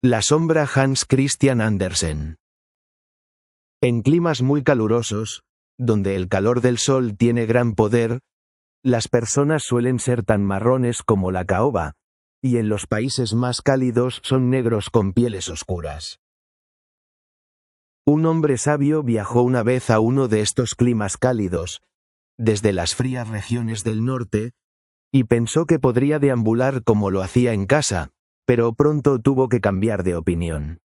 La sombra Hans Christian Andersen. En climas muy calurosos, donde el calor del sol tiene gran poder, las personas suelen ser tan marrones como la caoba, y en los países más cálidos son negros con pieles oscuras. Un hombre sabio viajó una vez a uno de estos climas cálidos, desde las frías regiones del norte, y pensó que podría deambular como lo hacía en casa, pero pronto tuvo que cambiar de opinión.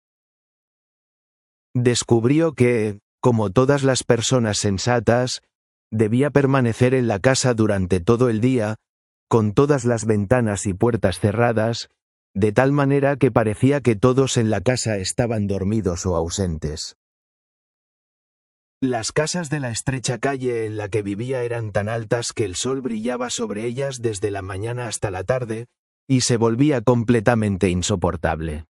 Descubrió que, como todas las personas sensatas, debía permanecer en la casa durante todo el día, con todas las ventanas y puertas cerradas, de tal manera que parecía que todos en la casa estaban dormidos o ausentes. Las casas de la estrecha calle en la que vivía eran tan altas que el sol brillaba sobre ellas desde la mañana hasta la tarde, y se volvía completamente insoportable.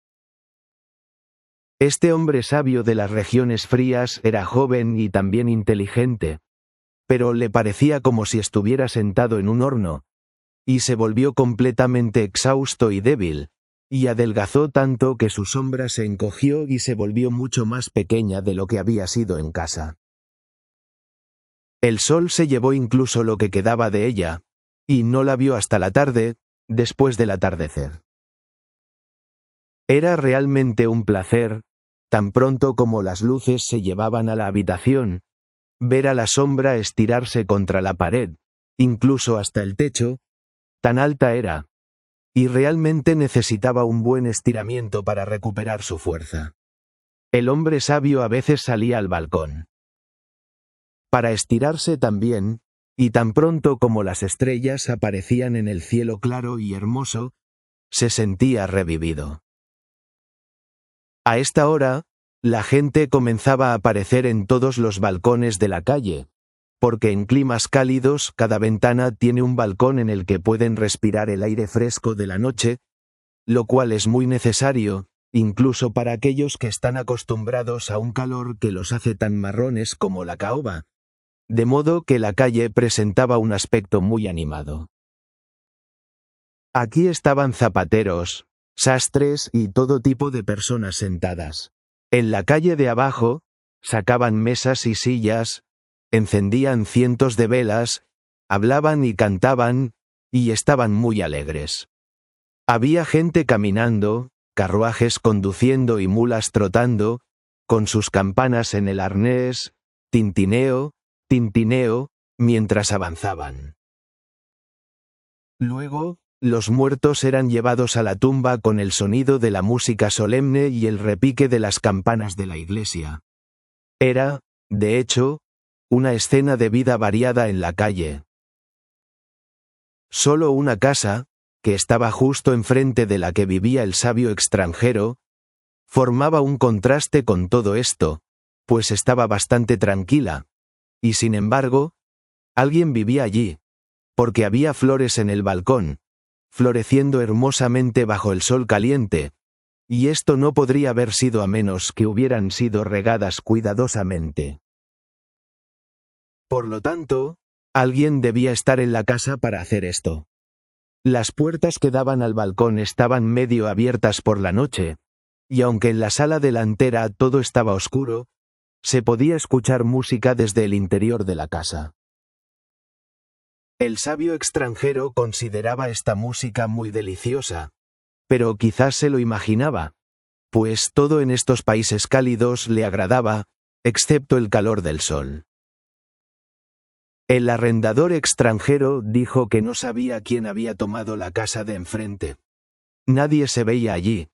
Este hombre sabio de las regiones frías era joven y también inteligente, pero le parecía como si estuviera sentado en un horno, y se volvió completamente exhausto y débil, y adelgazó tanto que su sombra se encogió y se volvió mucho más pequeña de lo que había sido en casa. El sol se llevó incluso lo que quedaba de ella, y no la vio hasta la tarde, después del atardecer. Era realmente un placer, tan pronto como las luces se llevaban a la habitación, ver a la sombra estirarse contra la pared, incluso hasta el techo, tan alta era, y realmente necesitaba un buen estiramiento para recuperar su fuerza. El hombre sabio a veces salía al balcón para estirarse también, y tan pronto como las estrellas aparecían en el cielo claro y hermoso, se sentía revivido. A esta hora, la gente comenzaba a aparecer en todos los balcones de la calle, porque en climas cálidos cada ventana tiene un balcón en el que pueden respirar el aire fresco de la noche, lo cual es muy necesario, incluso para aquellos que están acostumbrados a un calor que los hace tan marrones como la caoba, de modo que la calle presentaba un aspecto muy animado. Aquí estaban zapateros, sastres y todo tipo de personas sentadas. En la calle de abajo, sacaban mesas y sillas, encendían cientos de velas, hablaban y cantaban, y estaban muy alegres. Había gente caminando, carruajes conduciendo y mulas trotando, con sus campanas en el arnés, tintineo, tintineo, mientras avanzaban. Luego, los muertos eran llevados a la tumba con el sonido de la música solemne y el repique de las campanas de la iglesia. Era, de hecho, una escena de vida variada en la calle. Solo una casa, que estaba justo enfrente de la que vivía el sabio extranjero, formaba un contraste con todo esto, pues estaba bastante tranquila, y sin embargo, alguien vivía allí, porque había flores en el balcón, floreciendo hermosamente bajo el sol caliente, y esto no podría haber sido a menos que hubieran sido regadas cuidadosamente. Por lo tanto, alguien debía estar en la casa para hacer esto. Las puertas que daban al balcón estaban medio abiertas por la noche, y aunque en la sala delantera todo estaba oscuro, se podía escuchar música desde el interior de la casa. El sabio extranjero consideraba esta música muy deliciosa, pero quizás se lo imaginaba, pues todo en estos países cálidos le agradaba, excepto el calor del sol. El arrendador extranjero dijo que no sabía quién había tomado la casa de enfrente. Nadie se veía allí,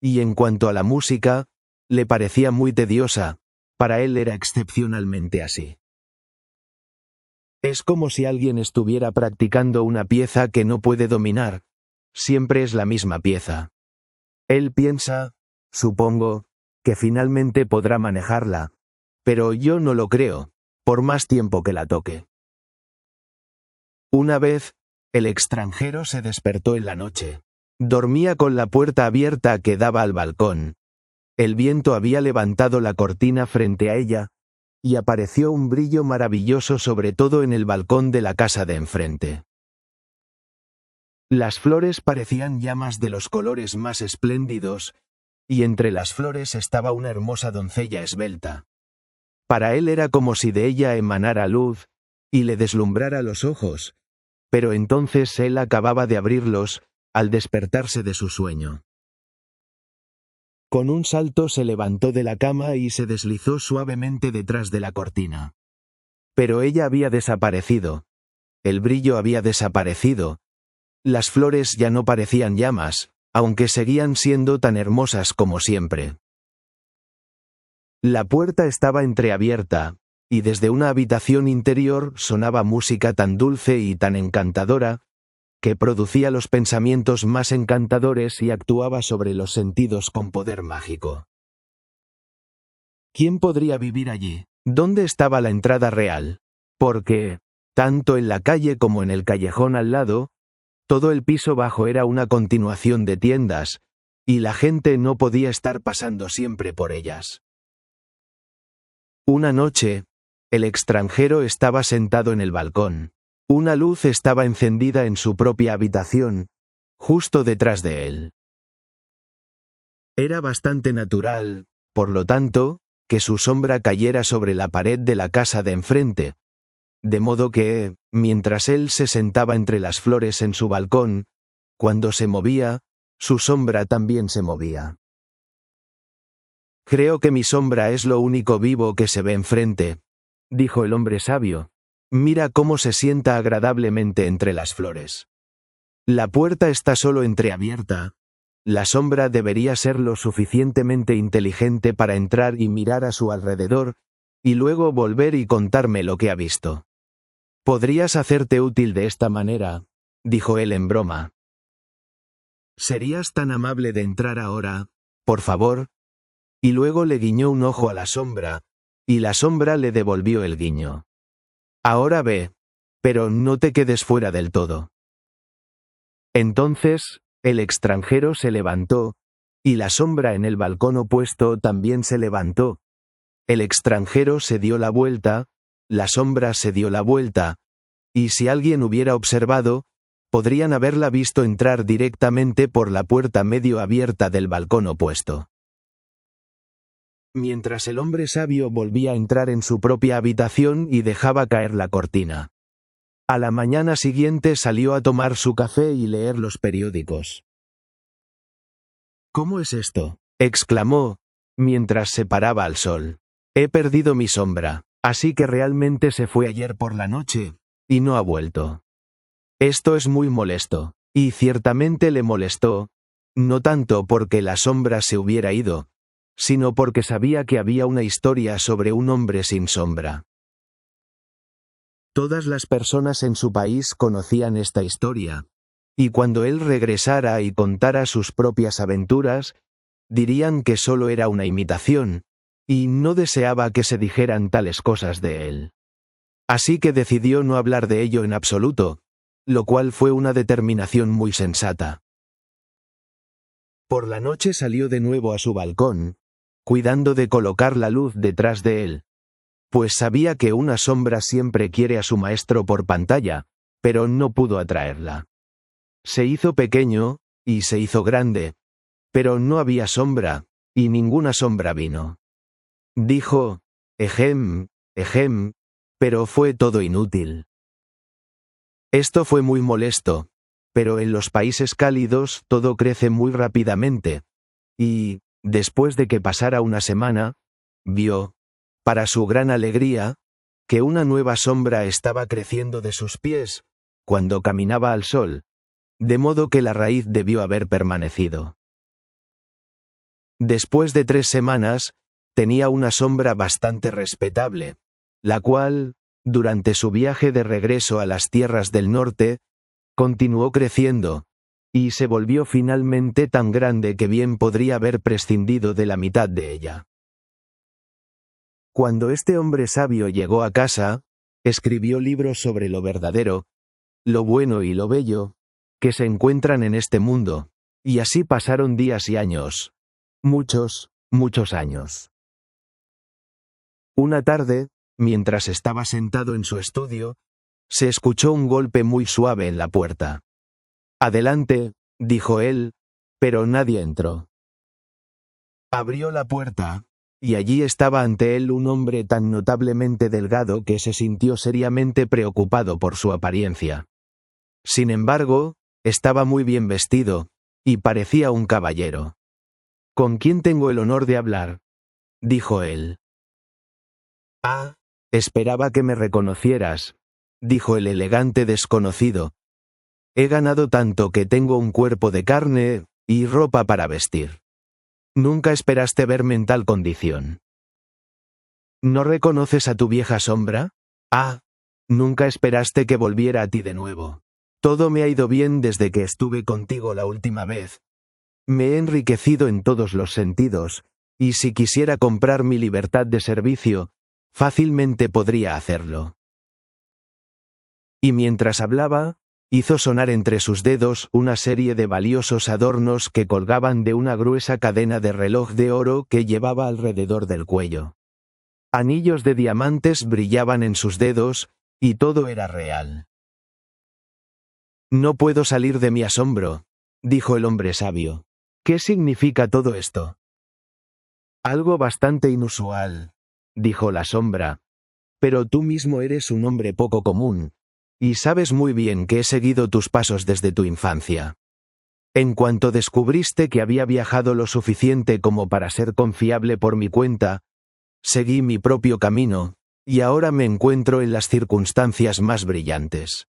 y en cuanto a la música, le parecía muy tediosa, para él era excepcionalmente así. Es como si alguien estuviera practicando una pieza que no puede dominar, siempre es la misma pieza. Él piensa, supongo, que finalmente podrá manejarla, pero yo no lo creo, por más tiempo que la toque. Una vez, el extranjero se despertó en la noche. Dormía con la puerta abierta que daba al balcón. El viento había levantado la cortina frente a ella, y apareció un brillo maravilloso sobre todo en el balcón de la casa de enfrente. Las flores parecían llamas de los colores más espléndidos, y entre las flores estaba una hermosa doncella esbelta. Para él era como si de ella emanara luz, y le deslumbrara los ojos, pero entonces él acababa de abrirlos, al despertarse de su sueño. Con un salto se levantó de la cama y se deslizó suavemente detrás de la cortina. Pero ella había desaparecido. El brillo había desaparecido. Las flores ya no parecían llamas, aunque seguían siendo tan hermosas como siempre. La puerta estaba entreabierta, y desde una habitación interior sonaba música tan dulce y tan encantadora, que producía los pensamientos más encantadores y actuaba sobre los sentidos con poder mágico. ¿Quién podría vivir allí? ¿Dónde estaba la entrada real? Porque, tanto en la calle como en el callejón al lado, todo el piso bajo era una continuación de tiendas, y la gente no podía estar pasando siempre por ellas. Una noche, el extranjero estaba sentado en el balcón. Una luz estaba encendida en su propia habitación, justo detrás de él. Era bastante natural, por lo tanto, que su sombra cayera sobre la pared de la casa de enfrente, de modo que, mientras él se sentaba entre las flores en su balcón, cuando se movía, su sombra también se movía. Creo que mi sombra es lo único vivo que se ve enfrente, dijo el hombre sabio. Mira cómo se sienta agradablemente entre las flores. La puerta está solo entreabierta. La sombra debería ser lo suficientemente inteligente para entrar y mirar a su alrededor, y luego volver y contarme lo que ha visto. Podrías hacerte útil de esta manera, dijo él en broma. ¿Serías tan amable de entrar ahora, por favor? Y luego le guiñó un ojo a la sombra, y la sombra le devolvió el guiño. Ahora ve, pero no te quedes fuera del todo. Entonces, el extranjero se levantó, y la sombra en el balcón opuesto también se levantó. El extranjero se dio la vuelta, la sombra se dio la vuelta, y si alguien hubiera observado, podrían haberla visto entrar directamente por la puerta medio abierta del balcón opuesto. Mientras el hombre sabio volvía a entrar en su propia habitación y dejaba caer la cortina. A la mañana siguiente salió a tomar su café y leer los periódicos. ¿Cómo es esto?, exclamó, mientras se paraba al sol. He perdido mi sombra, así que realmente se fue ayer por la noche, y no ha vuelto. Esto es muy molesto, y ciertamente le molestó, no tanto porque la sombra se hubiera ido, sino porque sabía que había una historia sobre un hombre sin sombra. Todas las personas en su país conocían esta historia, y cuando él regresara y contara sus propias aventuras, dirían que solo era una imitación, y no deseaba que se dijeran tales cosas de él. Así que decidió no hablar de ello en absoluto, lo cual fue una determinación muy sensata. Por la noche salió de nuevo a su balcón, cuidando de colocar la luz detrás de él, pues sabía que una sombra siempre quiere a su maestro por pantalla, pero no pudo atraerla. Se hizo pequeño, y se hizo grande, pero no había sombra, y ninguna sombra vino. Dijo, ejem, ejem, pero fue todo inútil. Esto fue muy molesto, pero en los países cálidos todo crece muy rápidamente, y, después de que pasara una semana, vio, para su gran alegría, que una nueva sombra estaba creciendo de sus pies, cuando caminaba al sol, de modo que la raíz debió haber permanecido. Después de 3 semanas, tenía una sombra bastante respetable, la cual, durante su viaje de regreso a las tierras del norte, continuó creciendo, y se volvió finalmente tan grande que bien podría haber prescindido de la mitad de ella. Cuando este hombre sabio llegó a casa, escribió libros sobre lo verdadero, lo bueno y lo bello, que se encuentran en este mundo, y así pasaron días y años. Muchos, muchos años. Una tarde, mientras estaba sentado en su estudio, se escuchó un golpe muy suave en la puerta. «Adelante», dijo él, pero nadie entró. Abrió la puerta, y allí estaba ante él un hombre tan notablemente delgado que se sintió seriamente preocupado por su apariencia. Sin embargo, estaba muy bien vestido, y parecía un caballero. «¿Con quién tengo el honor de hablar?», dijo él. «Ah, esperaba que me reconocieras», dijo el elegante desconocido. «He ganado tanto que tengo un cuerpo de carne y ropa para vestir. Nunca esperaste verme en tal condición». «¿No reconoces a tu vieja sombra? Ah, nunca esperaste que volviera a ti de nuevo. Todo me ha ido bien desde que estuve contigo la última vez. Me he enriquecido en todos los sentidos, y si quisiera comprar mi libertad de servicio, fácilmente podría hacerlo». Y mientras hablaba, hizo sonar entre sus dedos una serie de valiosos adornos que colgaban de una gruesa cadena de reloj de oro que llevaba alrededor del cuello. Anillos de diamantes brillaban en sus dedos, y todo era real. «No puedo salir de mi asombro», dijo el hombre sabio. «¿Qué significa todo esto?» «Algo bastante inusual», dijo la sombra. «Pero tú mismo eres un hombre poco común, y sabes muy bien que he seguido tus pasos desde tu infancia. En cuanto descubriste que había viajado lo suficiente como para ser confiable por mi cuenta, seguí mi propio camino, y ahora me encuentro en las circunstancias más brillantes.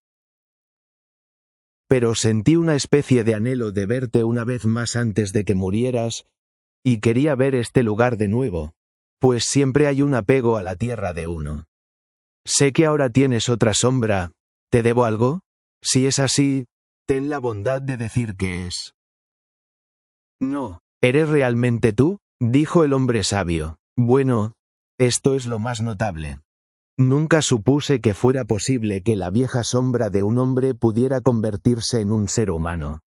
Pero sentí una especie de anhelo de verte una vez más antes de que murieras, y quería ver este lugar de nuevo, pues siempre hay un apego a la tierra de uno. Sé que ahora tienes otra sombra. ¿Te debo algo? Si es así, ten la bondad de decir qué es». «No, ¿eres realmente tú?», dijo el hombre sabio. «Bueno, esto es lo más notable. Nunca supuse que fuera posible que la vieja sombra de un hombre pudiera convertirse en un ser humano».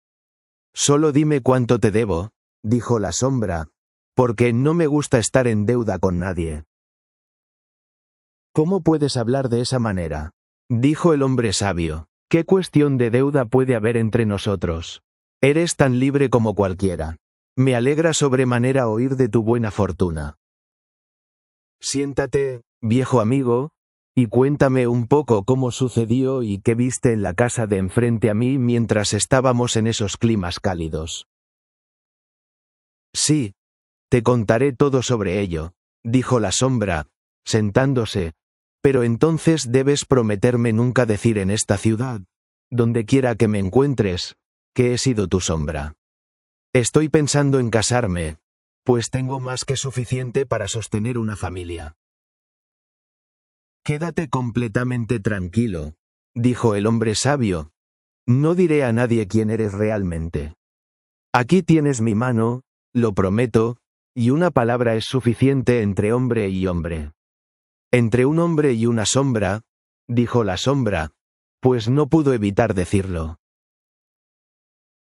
«Solo dime cuánto te debo», dijo la sombra, «porque no me gusta estar en deuda con nadie». «¿Cómo puedes hablar de esa manera?», dijo el hombre sabio. «¿Qué cuestión de deuda puede haber entre nosotros? Eres tan libre como cualquiera. Me alegra sobremanera oír de tu buena fortuna. Siéntate, viejo amigo, y cuéntame un poco cómo sucedió y qué viste en la casa de enfrente a mí mientras estábamos en esos climas cálidos». «Sí, te contaré todo sobre ello», dijo la sombra, sentándose, «pero entonces debes prometerme nunca decir en esta ciudad, donde quiera que me encuentres, que he sido tu sombra. Estoy pensando en casarme, pues tengo más que suficiente para sostener una familia». «Quédate completamente tranquilo», dijo el hombre sabio. «No diré a nadie quién eres realmente. Aquí tienes mi mano, lo prometo, y una palabra es suficiente entre hombre y hombre». «Entre un hombre y una sombra», dijo la sombra, pues no pudo evitar decirlo.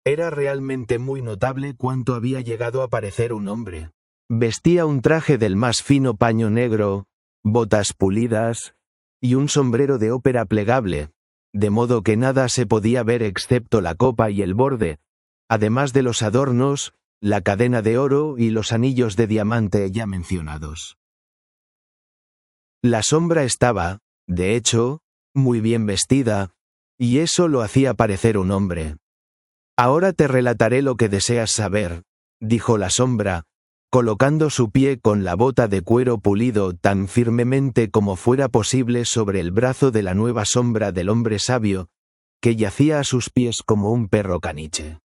Era realmente muy notable cuánto había llegado a parecer un hombre. Vestía un traje del más fino paño negro, botas pulidas, y un sombrero de ópera plegable, de modo que nada se podía ver excepto la copa y el borde, además de los adornos, la cadena de oro y los anillos de diamante ya mencionados. La sombra estaba, de hecho, muy bien vestida, y eso lo hacía parecer un hombre. «Ahora te relataré lo que deseas saber», dijo la sombra, colocando su pie con la bota de cuero pulido tan firmemente como fuera posible sobre el brazo de la nueva sombra del hombre sabio, que yacía a sus pies como un perro caniche.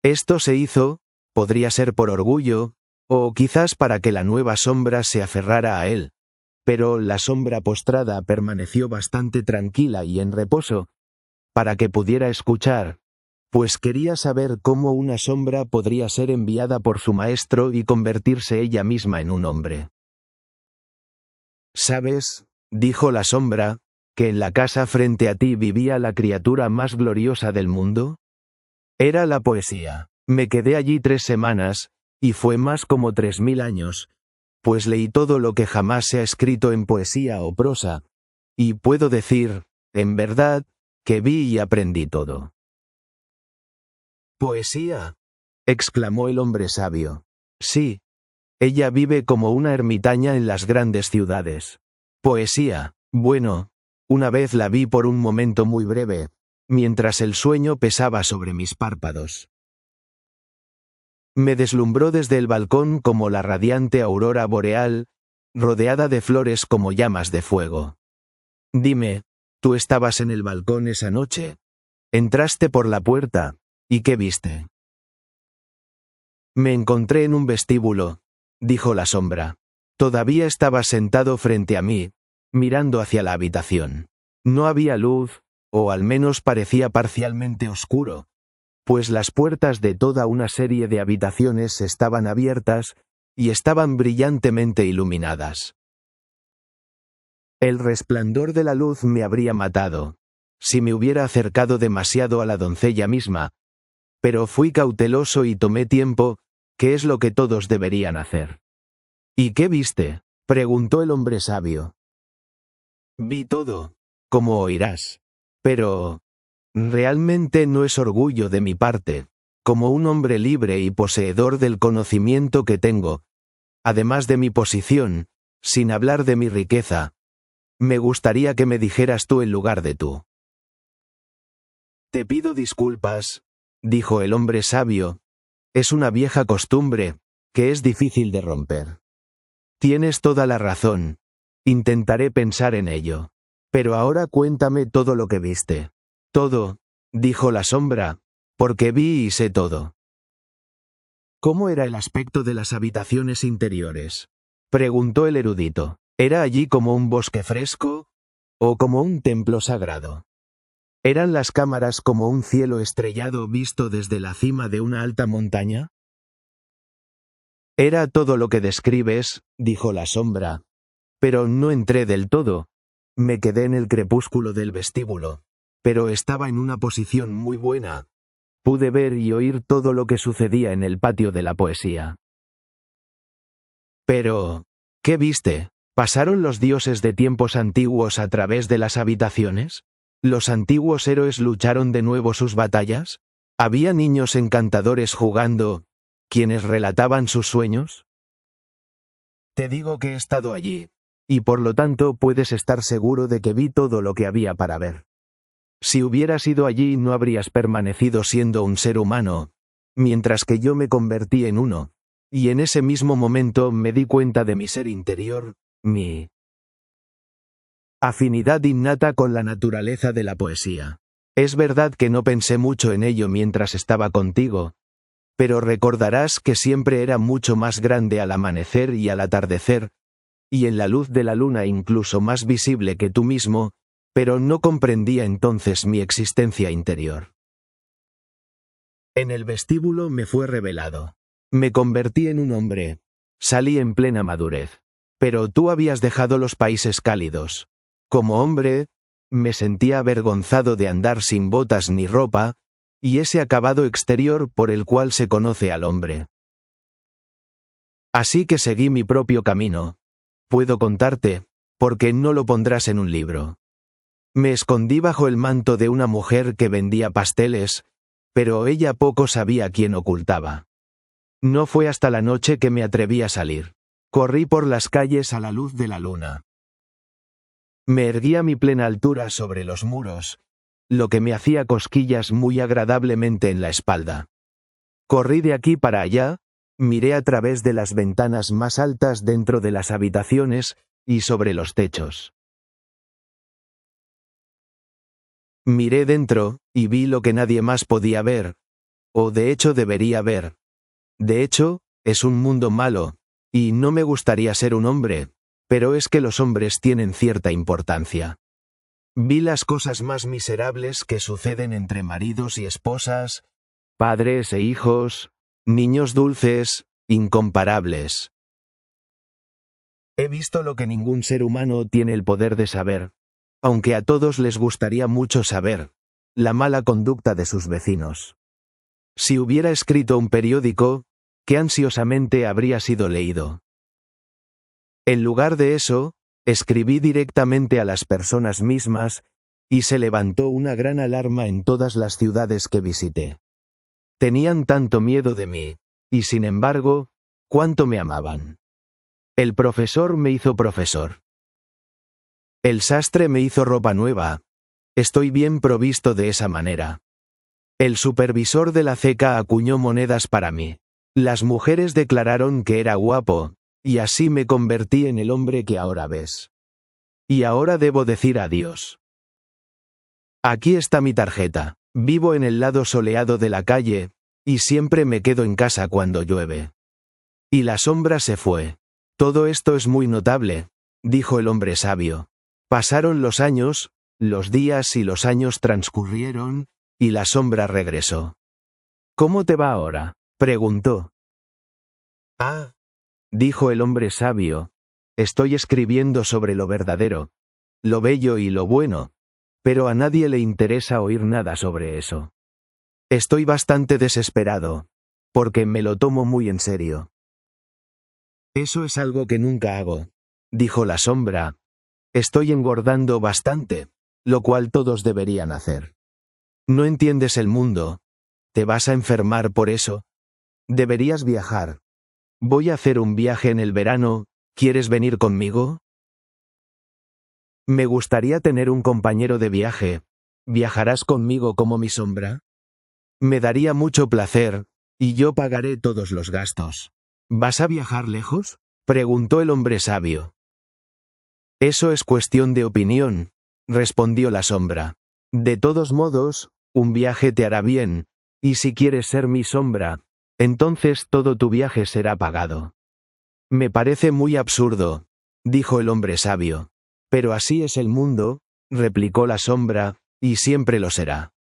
Esto se hizo, podría ser por orgullo, o quizás para que la nueva sombra se aferrara a él, pero la sombra postrada permaneció bastante tranquila y en reposo, para que pudiera escuchar, pues quería saber cómo una sombra podría ser enviada por su maestro y convertirse ella misma en un hombre. «¿Sabes?», dijo la sombra, «que en la casa frente a ti vivía la criatura más gloriosa del mundo? Era la poesía. Me quedé allí 3 semanas, y fue más como 3000 años, pues leí todo lo que jamás se ha escrito en poesía o prosa, y puedo decir, en verdad, que vi y aprendí todo». «¿Poesía?», exclamó el hombre sabio. Sí. Ella vive como una ermitaña en las grandes ciudades. Poesía. Bueno, una vez la vi por un momento muy breve, mientras el sueño pesaba sobre mis párpados. Me deslumbró desde el balcón como la radiante aurora boreal, rodeada de flores como llamas de fuego. Dime, ¿tú estabas en el balcón esa noche? Entraste por la puerta, ¿y qué viste? Me encontré en un vestíbulo, dijo la sombra. Todavía estaba sentado frente a mí, mirando hacia la habitación. No había luz, o al menos parecía parcialmente oscuro, pues las puertas de toda una serie de habitaciones estaban abiertas y estaban brillantemente iluminadas. El resplandor de la luz me habría matado, si me hubiera acercado demasiado a la doncella misma, pero fui cauteloso y tomé tiempo, que es lo que todos deberían hacer. ¿Y qué viste?, preguntó el hombre sabio. Vi todo, como oirás. Pero realmente no es orgullo de mi parte, como un hombre libre y poseedor del conocimiento que tengo, además de mi posición, sin hablar de mi riqueza. Me gustaría que me dijeras tú en lugar de tú. Te pido disculpas, dijo el hombre sabio. Es una vieja costumbre, que es difícil de romper. Tienes toda la razón. Intentaré pensar en ello. Pero ahora cuéntame todo lo que viste. Todo, dijo la sombra, porque vi y sé todo. ¿Cómo era el aspecto de las habitaciones interiores?, preguntó el erudito. ¿Era allí como un bosque fresco? ¿O como un templo sagrado? ¿Eran las cámaras como un cielo estrellado visto desde la cima de una alta montaña? Era todo lo que describes, dijo la sombra. Pero no entré del todo. Me quedé en el crepúsculo del vestíbulo. Pero estaba en una posición muy buena. Pude ver y oír todo lo que sucedía en el patio de la poesía. Pero, ¿qué viste? ¿Pasaron los dioses de tiempos antiguos a través de las habitaciones? ¿Los antiguos héroes lucharon de nuevo sus batallas? ¿Había niños encantadores jugando, quienes relataban sus sueños? Te digo que he estado allí, y por lo tanto puedes estar seguro de que vi todo lo que había para ver. Si hubieras ido allí no habrías permanecido siendo un ser humano, mientras que yo me convertí en uno, y en ese mismo momento me di cuenta de mi ser interior, mi afinidad innata con la naturaleza de la poesía. Es verdad que no pensé mucho en ello mientras estaba contigo, pero recordarás que siempre era mucho más grande al amanecer y al atardecer, y en la luz de la luna incluso más visible que tú mismo, pero no comprendía entonces mi existencia interior. En el vestíbulo me fue revelado. Me convertí en un hombre. Salí en plena madurez. Pero tú habías dejado los países cálidos. Como hombre, me sentía avergonzado de andar sin botas ni ropa, y ese acabado exterior por el cual se conoce al hombre. Así que seguí mi propio camino. Puedo contarte, porque no lo pondrás en un libro. Me escondí bajo el manto de una mujer que vendía pasteles, pero ella poco sabía quién ocultaba. No fue hasta la noche que me atreví a salir. Corrí por las calles a la luz de la luna. Me erguí a mi plena altura sobre los muros, lo que me hacía cosquillas muy agradablemente en la espalda. Corrí de aquí para allá, miré a través de las ventanas más altas dentro de las habitaciones y sobre los techos. Miré dentro, y vi lo que nadie más podía ver, o de hecho debería ver. De hecho, es un mundo malo, y no me gustaría ser un hombre, pero es que los hombres tienen cierta importancia. Vi las cosas más miserables que suceden entre maridos y esposas, padres e hijos, niños dulces, incomparables. He visto lo que ningún ser humano tiene el poder de saber, aunque a todos les gustaría mucho saber, la mala conducta de sus vecinos. Si hubiera escrito un periódico, qué ansiosamente habría sido leído. En lugar de eso, escribí directamente a las personas mismas, y se levantó una gran alarma en todas las ciudades que visité. Tenían tanto miedo de mí, y sin embargo, cuánto me amaban. El profesor me hizo profesor. El sastre me hizo ropa nueva. Estoy bien provisto de esa manera. El supervisor de la ceca acuñó monedas para mí. Las mujeres declararon que era guapo, y así me convertí en el hombre que ahora ves. Y ahora debo decir adiós. Aquí está mi tarjeta. Vivo en el lado soleado de la calle, y siempre me quedo en casa cuando llueve. Y la sombra se fue. Todo esto es muy notable, dijo el hombre sabio. Pasaron los años, los días y los años transcurrieron, y la sombra regresó. ¿Cómo te va ahora?, preguntó. Ah, dijo el hombre sabio, estoy escribiendo sobre lo verdadero, lo bello y lo bueno, pero a nadie le interesa oír nada sobre eso. Estoy bastante desesperado, porque me lo tomo muy en serio. Eso es algo que nunca hago, dijo la sombra. Estoy engordando bastante, lo cual todos deberían hacer. No entiendes el mundo. ¿Te vas a enfermar por eso? Deberías viajar. Voy a hacer un viaje en el verano, ¿quieres venir conmigo? Me gustaría tener un compañero de viaje. ¿Viajarás conmigo como mi sombra? Me daría mucho placer, y yo pagaré todos los gastos. ¿Vas a viajar lejos?, preguntó el hombre sabio. Eso es cuestión de opinión, respondió la sombra. De todos modos, un viaje te hará bien, y si quieres ser mi sombra, entonces todo tu viaje será pagado. Me parece muy absurdo, dijo el hombre sabio. Pero así es el mundo, replicó la sombra, y siempre lo será.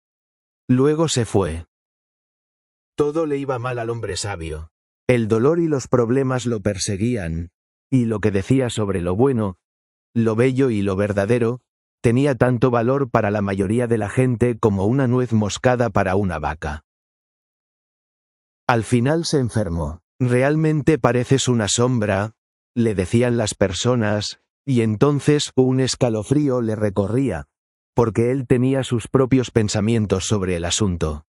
Luego se fue. Todo le iba mal al hombre sabio. El dolor y los problemas lo perseguían, y lo que decía sobre lo bueno, lo bello y lo verdadero, tenía tanto valor para la mayoría de la gente como una nuez moscada para una vaca. Al final se enfermó. Realmente pareces una sombra, le decían las personas, y entonces un escalofrío le recorría, porque él tenía sus propios pensamientos sobre el asunto.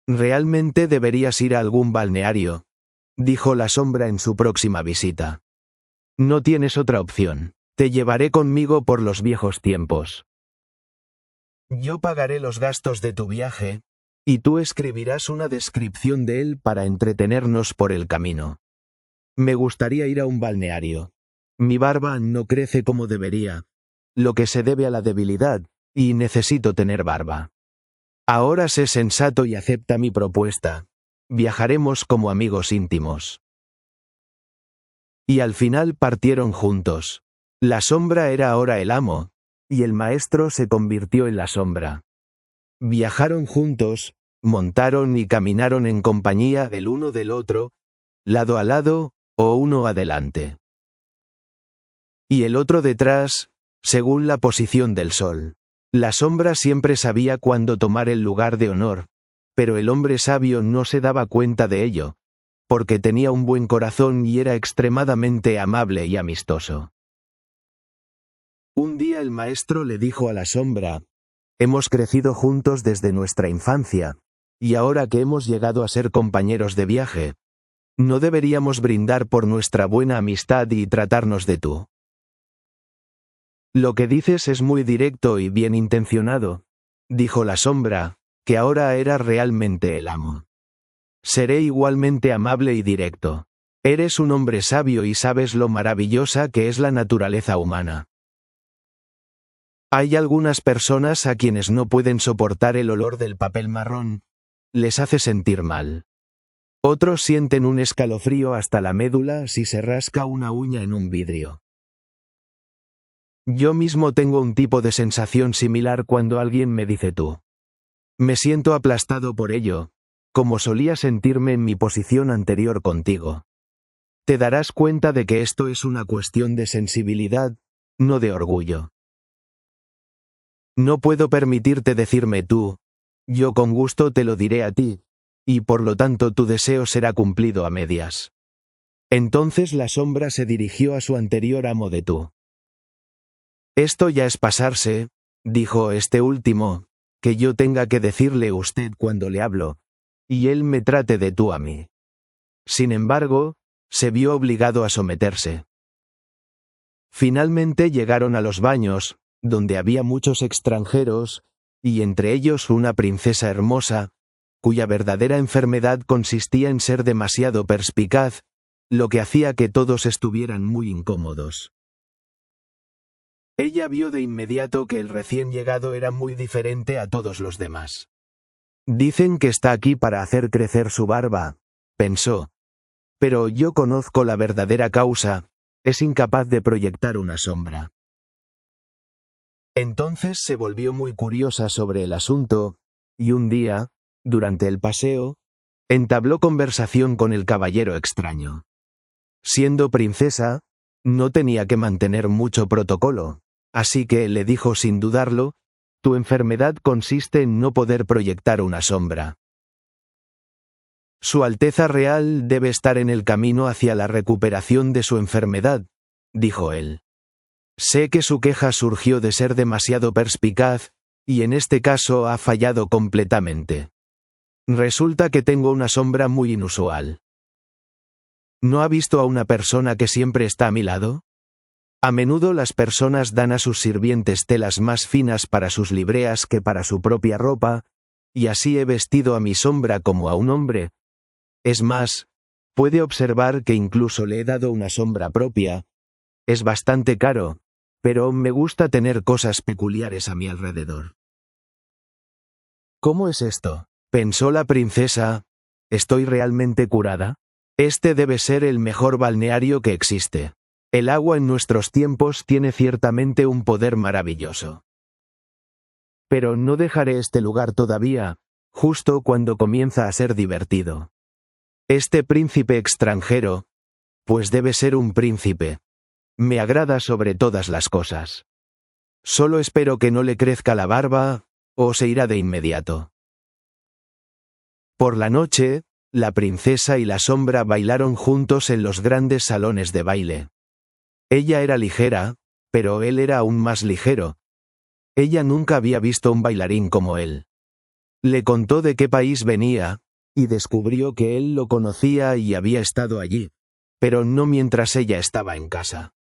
Realmente deberías ir a algún balneario, dijo la sombra en su próxima visita. No tienes otra opción. Te llevaré conmigo por los viejos tiempos. Yo pagaré los gastos de tu viaje, y tú escribirás una descripción de él para entretenernos por el camino. Me gustaría ir a un balneario. Mi barba no crece como debería, lo que se debe a la debilidad, y necesito tener barba. Ahora sé sensato y acepta mi propuesta. Viajaremos como amigos íntimos. Y al final partieron juntos. La sombra era ahora el amo, y el maestro se convirtió en la sombra. Viajaron juntos, montaron y caminaron en compañía del uno del otro, lado a lado, o uno adelante. Y el otro detrás, según la posición del sol. La sombra siempre sabía cuándo tomar el lugar de honor, pero el hombre sabio no se daba cuenta de ello, porque tenía un buen corazón y era extremadamente amable y amistoso. Un día el maestro le dijo a la sombra: hemos crecido juntos desde nuestra infancia, y ahora que hemos llegado a ser compañeros de viaje, ¿no deberíamos brindar por nuestra buena amistad y tratarnos de tú? Lo que dices es muy directo y bien intencionado, dijo la sombra, que ahora era realmente el amo. Seré igualmente amable y directo. Eres un hombre sabio y sabes lo maravillosa que es la naturaleza humana. Hay algunas personas a quienes no pueden soportar el olor del papel marrón. Les hace sentir mal. Otros sienten un escalofrío hasta la médula si se rasca una uña en un vidrio. Yo mismo tengo un tipo de sensación similar cuando alguien me dice tú. Me siento aplastado por ello, como solía sentirme en mi posición anterior contigo. Te darás cuenta de que esto es una cuestión de sensibilidad, no de orgullo. No puedo permitirte decirme tú, yo con gusto te lo diré a ti, y por lo tanto tu deseo será cumplido a medias. Entonces la sombra se dirigió a su anterior amo de tú. Esto ya es pasarse, dijo este último, que yo tenga que decirle usted cuando le hablo, y él me trate de tú a mí. Sin embargo, se vio obligado a someterse. Finalmente llegaron a los baños, donde había muchos extranjeros, y entre ellos una princesa hermosa, cuya verdadera enfermedad consistía en ser demasiado perspicaz, lo que hacía que todos estuvieran muy incómodos. Ella vio de inmediato que el recién llegado era muy diferente a todos los demás. Dicen que está aquí para hacer crecer su barba, pensó. Pero yo conozco la verdadera causa, es incapaz de proyectar una sombra. Entonces se volvió muy curiosa sobre el asunto, y un día, durante el paseo, entabló conversación con el caballero extraño. Siendo princesa, no tenía que mantener mucho protocolo, así que le dijo sin dudarlo, tu enfermedad consiste en no poder proyectar una sombra. Su Alteza Real debe estar en el camino hacia la recuperación de su enfermedad, dijo él. Sé que su queja surgió de ser demasiado perspicaz, y en este caso ha fallado completamente. Resulta que tengo una sombra muy inusual. ¿No ha visto a una persona que siempre está a mi lado? A menudo las personas dan a sus sirvientes telas más finas para sus libreas que para su propia ropa, y así he vestido a mi sombra como a un hombre. Es más, puede observar que incluso le he dado una sombra propia. Es bastante caro, pero me gusta tener cosas peculiares a mi alrededor. ¿Cómo es esto?, pensó la princesa. ¿Estoy realmente curada? Este debe ser el mejor balneario que existe. El agua en nuestros tiempos tiene ciertamente un poder maravilloso. Pero no dejaré este lugar todavía, justo cuando comienza a ser divertido. Este príncipe extranjero, pues debe ser un príncipe, me agrada sobre todas las cosas. Solo espero que no le crezca la barba, o se irá de inmediato. Por la noche, la princesa y la sombra bailaron juntos en los grandes salones de baile. Ella era ligera, pero él era aún más ligero. Ella nunca había visto un bailarín como él. Le contó de qué país venía, y descubrió que él lo conocía y había estado allí, pero no mientras ella estaba en casa.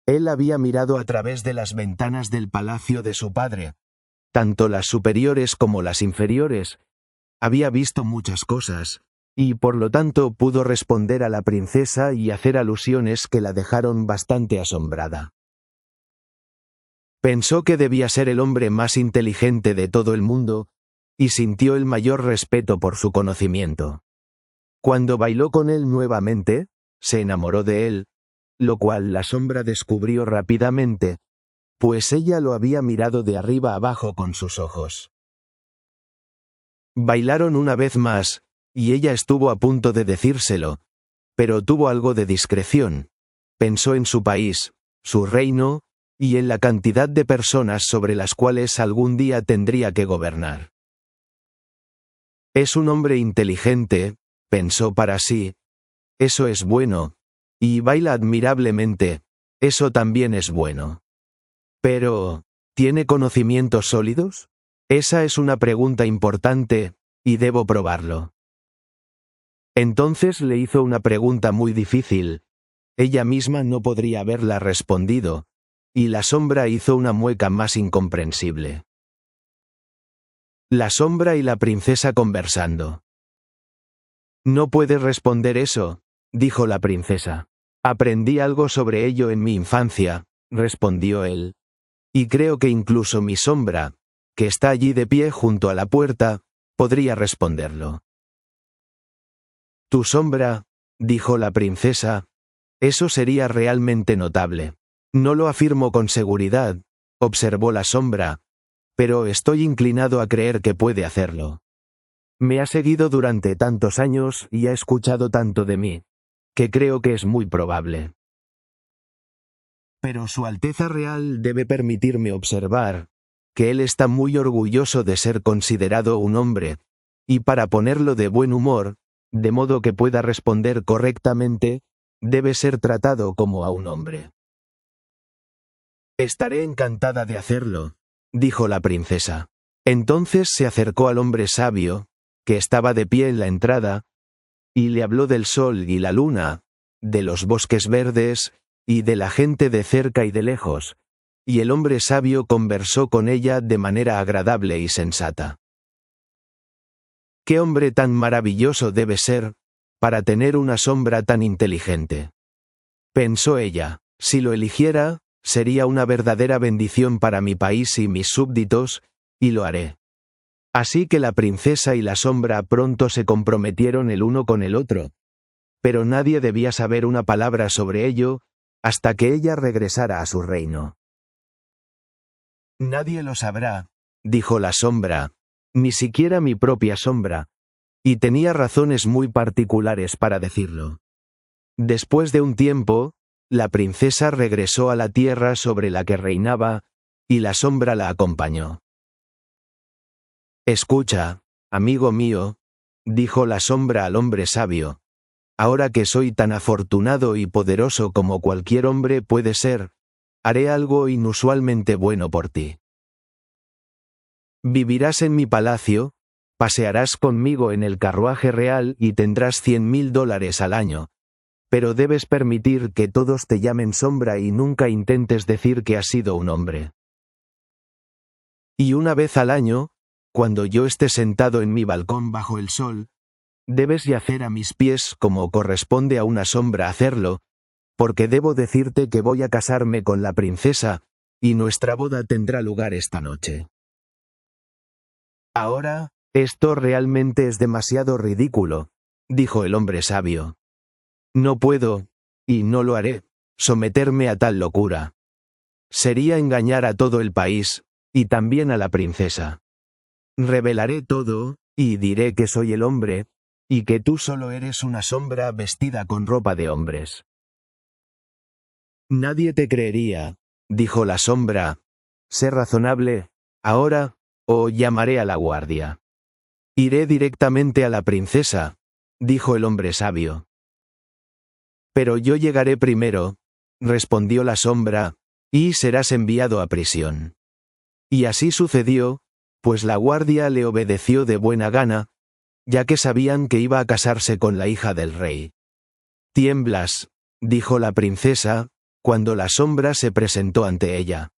Él había mirado a través de las ventanas del palacio de su padre, tanto las superiores como las inferiores. Había visto muchas cosas, y por lo tanto pudo responder a la princesa y hacer alusiones que la dejaron bastante asombrada. Pensó que debía ser el hombre más inteligente de todo el mundo, y sintió el mayor respeto por su conocimiento. Cuando bailó con él nuevamente, se enamoró de él, lo cual la sombra descubrió rápidamente, pues ella lo había mirado de arriba abajo con sus ojos. Bailaron una vez más, y ella estuvo a punto de decírselo, pero tuvo algo de discreción. Pensó en su país, su reino, y en la cantidad de personas sobre las cuales algún día tendría que gobernar. Es un hombre inteligente, pensó para sí. Eso es bueno. Y baila admirablemente. Eso también es bueno. Pero, ¿tiene conocimientos sólidos? Esa es una pregunta importante, y debo probarlo. Entonces le hizo una pregunta muy difícil. Ella misma no podría haberla respondido, y la sombra hizo una mueca más incomprensible. La sombra y la princesa conversando. No puedes responder eso, dijo la princesa. Aprendí algo sobre ello en mi infancia, respondió él. Y creo que incluso mi sombra, que está allí de pie junto a la puerta, podría responderlo. Tu sombra, dijo la princesa, eso sería realmente notable. No lo afirmo con seguridad, observó la sombra, pero estoy inclinado a creer que puede hacerlo. Me ha seguido durante tantos años y ha escuchado tanto de mí, que creo que es muy probable. Pero Su Alteza Real debe permitirme observar que él está muy orgulloso de ser considerado un hombre, y para ponerlo de buen humor, de modo que pueda responder correctamente, debe ser tratado como a un hombre. Estaré encantada de hacerlo, dijo la princesa. Entonces se acercó al hombre sabio, que estaba de pie en la entrada, y le habló del sol y la luna, de los bosques verdes, y de la gente de cerca y de lejos, y el hombre sabio conversó con ella de manera agradable y sensata. ¿Qué hombre tan maravilloso debe ser, para tener una sombra tan inteligente? Pensó ella, si lo eligiera, sería una verdadera bendición para mi país y mis súbditos, y lo haré. Así que la princesa y la sombra pronto se comprometieron el uno con el otro. Pero nadie debía saber una palabra sobre ello, hasta que ella regresara a su reino. Nadie lo sabrá, dijo la sombra, ni siquiera mi propia sombra, y tenía razones muy particulares para decirlo. Después de un tiempo, la princesa regresó a la tierra sobre la que reinaba, y la sombra la acompañó. Escucha, amigo mío, dijo la sombra al hombre sabio, ahora que soy tan afortunado y poderoso como cualquier hombre puede ser, haré algo inusualmente bueno por ti. Vivirás en mi palacio, pasearás conmigo en el carruaje real y tendrás $100,000 al año, pero debes permitir que todos te llamen sombra y nunca intentes decir que has sido un hombre. Y una vez al año, cuando yo esté sentado en mi balcón bajo el sol, debes yacer a mis pies como corresponde a una sombra hacerlo, porque debo decirte que voy a casarme con la princesa, y nuestra boda tendrá lugar esta noche. Ahora, esto realmente es demasiado ridículo, dijo el hombre sabio. No puedo, y no lo haré, someterme a tal locura. Sería engañar a todo el país, y también a la princesa. Revelaré todo, y diré que soy el hombre, y que tú solo eres una sombra vestida con ropa de hombres. Nadie te creería, dijo la sombra. Sé razonable, ahora, o llamaré a la guardia. Iré directamente a la princesa, dijo el hombre sabio. Pero yo llegaré primero, respondió la sombra, y serás enviado a prisión. Y así sucedió, pues la guardia le obedeció de buena gana, ya que sabían que iba a casarse con la hija del rey. Tiemblas, dijo la princesa, cuando la sombra se presentó ante ella.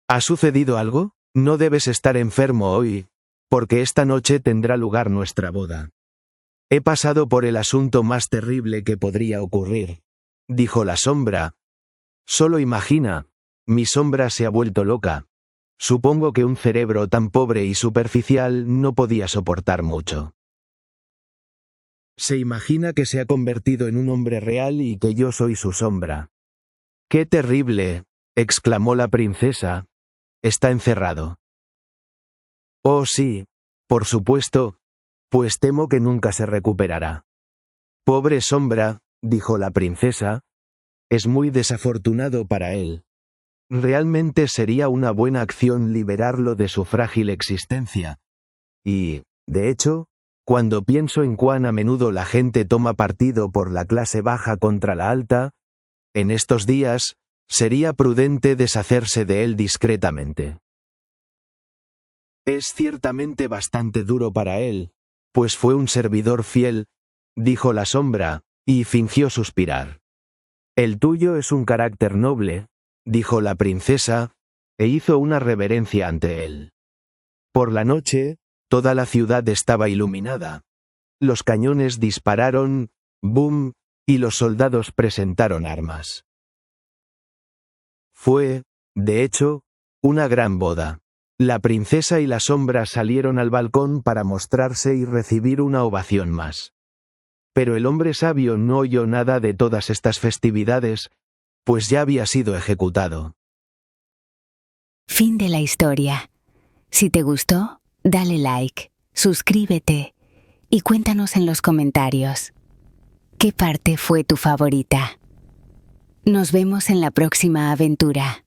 ¿Ha sucedido algo? No debes estar enfermo hoy, porque esta noche tendrá lugar nuestra boda. He pasado por el asunto más terrible que podría ocurrir, dijo la sombra. Solo imagina, mi sombra se ha vuelto loca. Supongo que un cerebro tan pobre y superficial no podía soportar mucho. Se imagina que se ha convertido en un hombre real y que yo soy su sombra. ¡Qué terrible!, exclamó la princesa. Está encerrado. Oh sí, por supuesto, pues temo que nunca se recuperará. Pobre sombra, dijo la princesa, es muy desafortunado para él. Realmente sería una buena acción liberarlo de su frágil existencia. Y, de hecho, cuando pienso en cuán a menudo la gente toma partido por la clase baja contra la alta, en estos días, sería prudente deshacerse de él discretamente. Es ciertamente bastante duro para él, pues fue un servidor fiel, dijo la sombra, y fingió suspirar. El tuyo es un carácter noble, dijo la princesa, e hizo una reverencia ante él. Por la noche, toda la ciudad estaba iluminada. Los cañones dispararon, ¡bum!, y los soldados presentaron armas. Fue, de hecho, una gran boda. La princesa y la sombra salieron al balcón para mostrarse y recibir una ovación más. Pero el hombre sabio no oyó nada de todas estas festividades, pues ya había sido ejecutado. Fin de la historia. Si te gustó, dale like, suscríbete y cuéntanos en los comentarios. ¿Qué parte fue tu favorita? Nos vemos en la próxima aventura.